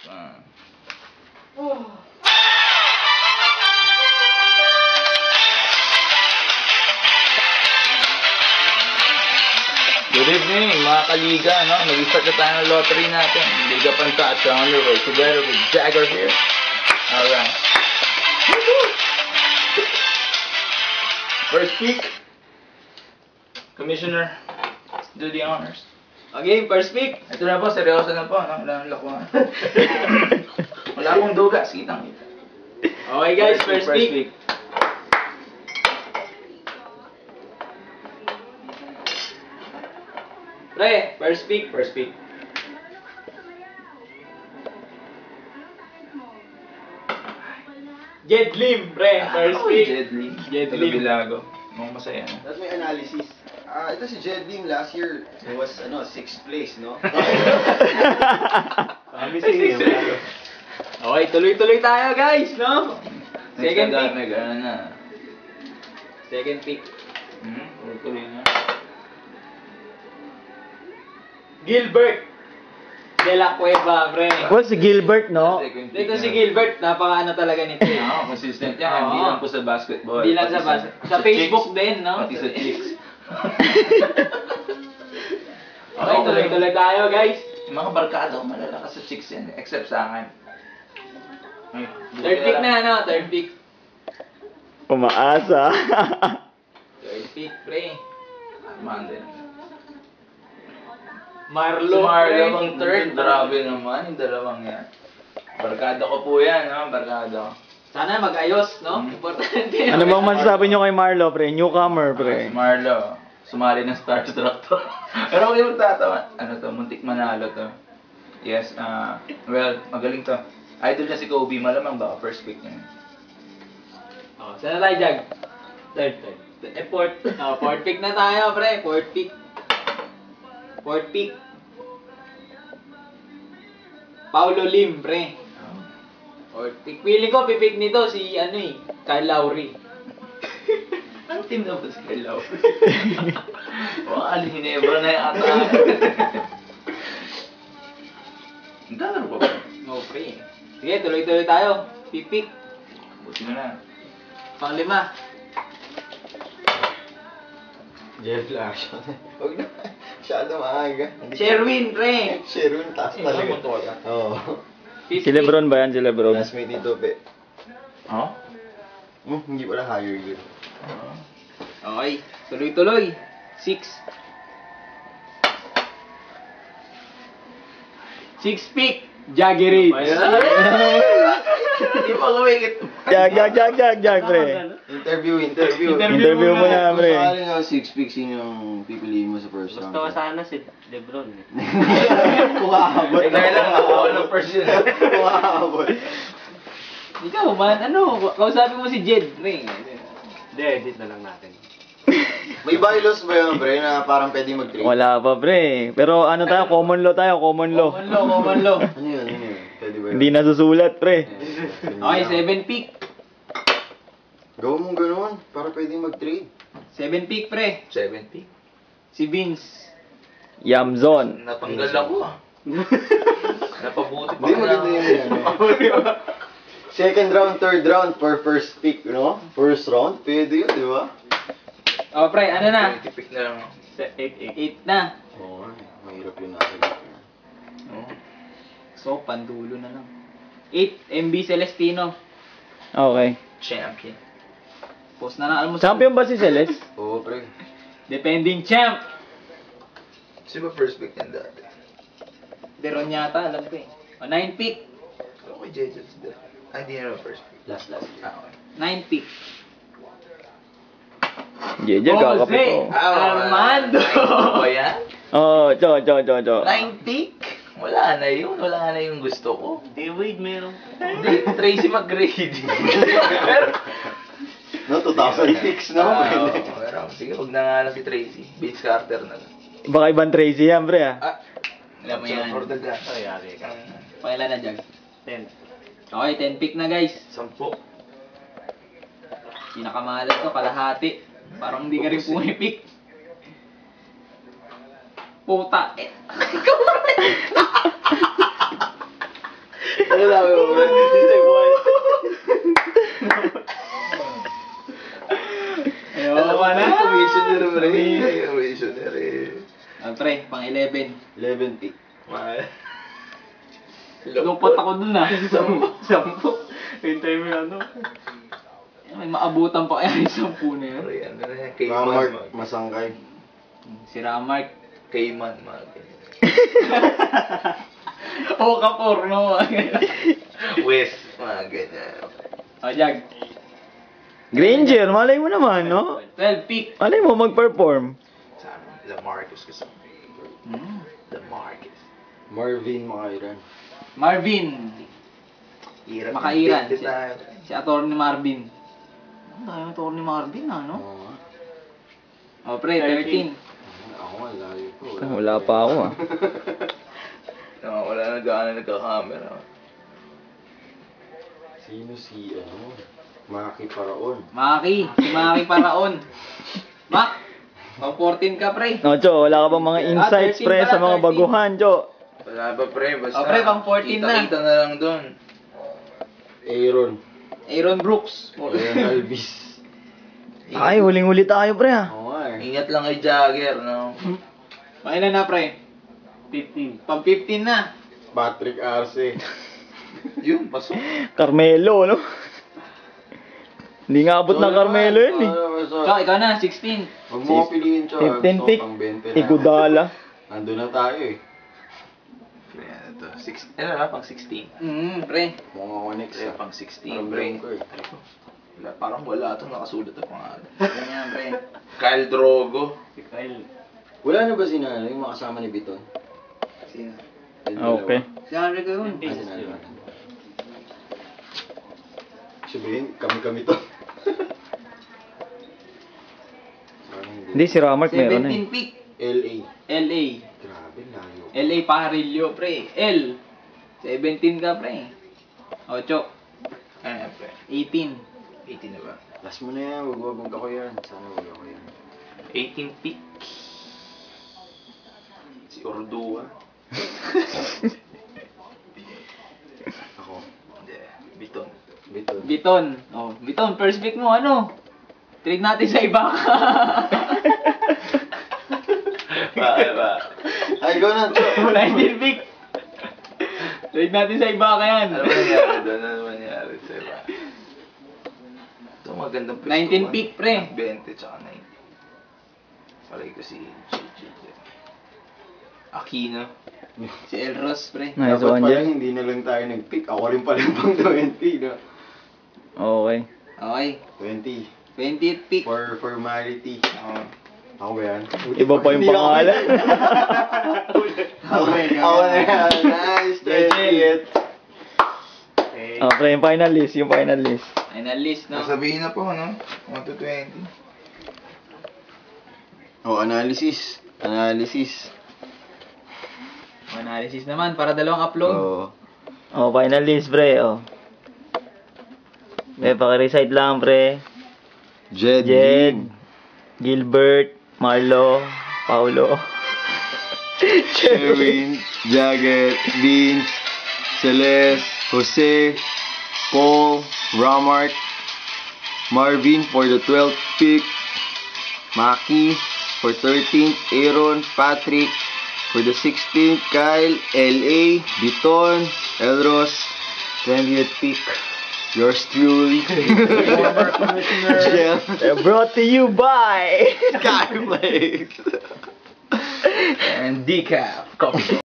Good evening, mga kaliga, no? Nag-start na tayo ng lottery natin. Liga Pantatsa on the way, together with Jagger here. Alright. First pick. Commissioner, do the honors. Okay, first pick. Ito na po, seryoso na po, no? Wala nang lakuhan. Wala akong dugas, kitang-kita. Okay guys, first pick. Pre, first pick. First pick. Jed Lim, pre, first pick. Jed Lim. Jed Lim. Bilago. Mukhang masaya na. That's my analysis. Ito si Jed Lim last year was 6th place, no? Kami sige. Okay, tuloy-tuloy tayo guys, no? Second pick. Nag-ano na. Second pick. Tuloy na. Gilbert de la Cueva, pre. Well, si Gilbert, no? Dito si Gilbert, napaka-ano talaga nito. Consistent yan. Oo. Hindi lang po sa basketball. Hindi lang pati sa Facebook chicks, din, no? Pati sa chicks. Okay, tuloy-tuloy tayo guys. Yung mga barkada ko malalakas sa chicks yan. Except sa akin. Ay, Third pick na, no? Third pick. Umaasa. Third pick, pre. Mande. Marlo, Marlo ang third. Grabe naman yung dalawang yan. Barkada ko po yan, no? Barkada ko. Sana mag-ayos, no? Importante. Ano bang masasabi nyo kay Marlo, pre? Newcomer, pre. Marlo, sumali ng Starstruck to. Pero huwag yung magtatawa. Ano to, muntik manalo to. Yes, well, magaling to. Idol niya si Kobe, malamang baka first pick niya. Oh, sana tayo, Jag? Third. Fourth. Fourth pick na tayo, pre. Fourth pick. Fourth pick. Paulo Lim, pre. Fourth pick. Pili ko, pipick nito si, Kyle Lowry. Ang team na ba si Kyle Lowry? Baka Hinebra na yung ata. Ang dami ba ba? Oh, pre. Sige, tuloy-tuloy tayo. Pipick. Buti na na. Panglima. Jeff Larson. Huwag na. Masyado maaga. Sherwin, pre. Sherwin, taas talaga. Oo. Si Lebron ba yan? Si Lebron? Classmate ni Tope. Oh? Hindi pala higher yun. Okay, tuloy-tuloy. 6. 6 pick. Jaggery. Hindi pa kumikit. Jag, pre. Interview. Interview mo na, pre. Kung sakali nga 6 picks, sino yung pipiliin mo sa first round? Gusto ko sana si Lebron. Kung aabot. Kailan ako ng first yun. Kung aabot. Ikaw, man, kausapin mo si Jed, pre. Hindi, edit na lang natin. May bylaws ba yun, pre, na parang pwede mag-trade? Wala pa, pre. Pero ano tayo? Common law tayo, common law. Common law. Ano yun? Pwede ba yun? Hindi nasusulat, pre. Okay, 7 pick. Gawin mong gano'n, para pwede mag-trade. 7 pick, pre. 70. Si Vince. Yamzon. Napanggal ako ah. Napabuti pa Hindi, maganda yun. Second round, third round for first pick, no? First round, pwede yun, di ba? Oh, pre, ano na? 20 pick na lang. 8 na. Oo, mahirap yun nasa gitna. Oh. So, pandulo na lang. 8, MB Celestino. Okay. Champion. Post na lang. Alam mo, Champion ba si Celeste? Oo, pre. Defending champ. Sino ba first pick yan dati? Deron yata, alam ko eh. O, 9 pick. Ako kay JJ. Ay, hindi na first pick. Last. Okay. 9 pick. Jeje, kakapit ko. Armando. Ano ba yan? Oh, cho. 9 pick? Wala na yun. Wala na yung gusto ko. Wade, meron. Hindi, Tracy McGrady. Pero, No, 2006 na. pero sige, huwag na nga lang si Tracy. Vince Carter na lang. Baka ibang Tracy yan, pre, ah. Alam mo yan. For the gun. Ay, yari ka. Pakailan na, Jag? 10. Okay, 10 pick na, guys. 10. Pinakamahalan to, kalahati. Parang hindi ka rin pumipick. Puta. Ano lang yun, bro? Ayaw ka na. Commissioner, bro. Commissioner, eh. Pre, pang 11. 11 pick. Lupot ako dun ah. Sampo. Hintay mo yung ano. May maabutan pa kaya yung 10 na yun. Pre, ano na yan? Cayman, Ramark, mga- Masangkay. Si Ramark. Cayman, mga ganyan. O kapor, no? West, mga ganyan. O, Jag. Granger, malay mo naman, no? 12 pick. Malay mo mag-perform. Sa amin, Lamarcus kasi. Lamarcus. Marvin Makairan. Marvin. Hirap. Makairan. Hindi tayo. Si Atty. Marvin. Ang dami Atty. Marvin ah, no? Oo nga. O, pre, 13. Ako nga, layo ko. Wala pa ako, ah. No, wala na gaano nagka-camera. Sino si, Maki Paraon. Maki. Si Maki Paraon. Mak, pang 14 ka, pre. No, Cho, wala ka bang mga insights, 13 pre, pala, sa mga 13. baguhan, Cho? Wala ba, pre? Basta. Oh, pre, pang 14 na. Kita na lang doon. Aaron. Aaron Brooks. Aaron Alvis. Ay, huling-huli tayo, pre, ah. Oo nga, eh. Ingat lang kay Jagger, no? Pakailan na, pre? 15. Pang 15 na. Patrick Arce. Yun, pasok. Carmelo, no? Hindi nga abot ng Carmelo yun, eh. Cho, ikaw na, 16. Huwag mo ko piliin, Cho. 15 pick. Pang 20 na. Igudala. Nandun na tayo, eh. Pre, ano to? Ano na, pang 16. Pre. Mga Onyx, Pre, ah. pang 16, Parang pre. ganun ko, eh. Wala, parang wala itong nakasulat na pangalan. Ganyan, pre. Kyle Drogo. Si Kyle. Wala na ba si Nano, yung mga kasama ni Biton? Sino? Yung dalawa? Okay. Si Henry ko yun. Ah, si Nano. Sabihin, kami-kami to. Parang Hindi, si Ramark meron, eh. 17 pick. LA. LA. Grabe, layo. LA Pajarillo, pre. L. 17 ka, pre. 8. Ano, pre? 18. 18 na ba? Last mo na yan, wag ako yan. Sana wag ako yan. 18 pick. Si Ordua. Ako. Hindi, Biton. Biton. Biton. Oh, Biton, first pick mo, ano? Trade natin sa iba. Bakit ba? Ay, go na, Cho. 19 pick. Trade natin sa iba ka yan. Ano ba nangyari doon? Ano ba nangyari sa iba? Ito magandang 19 pick, pre. 20 tsaka 19. Palagi ko si Aquino. Si Elros, pre. Nice Dapat one pala dyan. hindi na lang tayo nag-pick. Ako rin pala yung pang 20, no? Okay. Okay. 20. 20th pick. For formality. Ako ba yan? Iba pa yung Hindi ako pangalan. Ako na yan. Nice. 20th. Okay. Ah, pre, yung final list, yung final list. Analyst, no? Sabihin na po, no? 1 to 20. Oh, analysis. Analysis. Analysis naman, para dalawang upload. Oh. Oh, final list, pre, oh. Pre, paki-recite lang, pre. Jed. Jed, Gilbert, Marlo, Paulo. Sherwin. Jaget. Vince. Celeste. Jose. Paul. Ramark. Marvin for the 12th pick. Maki for 13th. Aaron. Patrick for the 16th. Kyle. LA. Biton. Elros. 20th pick. Yours truly. Former Commissioner. Brought to you by... Skyflakes. And decaf. Coffee.